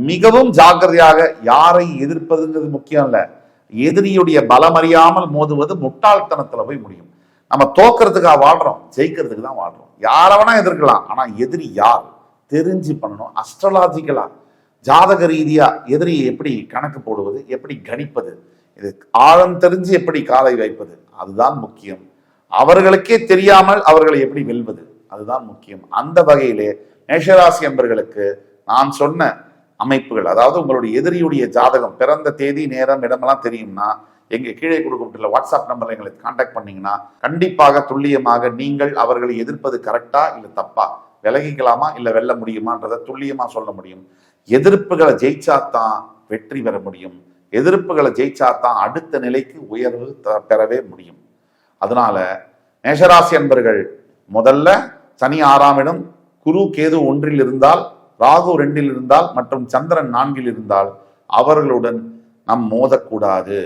மிகவும் ஜாக்கிரதையாக யாரை எதிர்ப்பதுங்கிறது முக்கியம் இல்ல, எதிரியுடைய பலம் அறியாமல் மோதுவது முட்டாள்தனத்துல போய் முடியும். நம்ம தோக்கிறதுக்காக வாழ்றோம், ஜெயிக்கிறதுக்கு தான் வாழ்றோம். யாரை வேணா எதிர்க்கலாம், ஆனா எதிரி யார் தெரிஞ்சு பண்ணணும். அஸ்ட்ராலாஜிக்கலா ஜாதக ரீதியா எதிரியை எப்படி கணக்கு போடுவது, எப்படி கணிப்பது, இது ஆழம் தெரிஞ்சு எப்படி காலை வைப்பது, அதுதான் முக்கியம். அவர்களுக்கே தெரியாமல் அவர்களை எப்படி வெல்வது, அதுதான் முக்கியம். அந்த வகையிலே மேஷராசி என்பர்களுக்கு நான் சொன்ன அமைப்புகள், அதாவது உங்களுடைய எதிரியுடைய ஜாதகம், பிறந்த தேதி நேரம் இடமெல்லாம் தெரியும்னா எங்க கீழே கொடுக்கப்பட்டுள்ள வாட்ஸ்அப் நம்பர்ல எங்களை கான்டாக்ட் பண்ணீங்கன்னா கண்டிப்பாக துல்லியமாக நீங்கள் அவர்களை எதிர்ப்பது கரெக்டா இல்ல தப்பா, விலகிக்கலாமா இல்ல வெல்ல முடியுமான்றதை துல்லியமா சொல்ல முடியும். எதிர்ப்புகளை ஜெயிச்சாதான் வெற்றி பெற முடியும். எதிர்ப்புகளை ஜெயிச்சாதான் அடுத்த நிலைக்கு உயர்வு பெறவே முடியும். அதனால மேஷராசி அன்பர்கள் முதல்ல சனி 6ஆம் இடம், குரு கேது 1 இருந்தால், ராகு 2 இருந்தால் மற்றும் சந்திரன் 4 இருந்தால் அவர்களுடன் நாம் மோதக்கூடாது.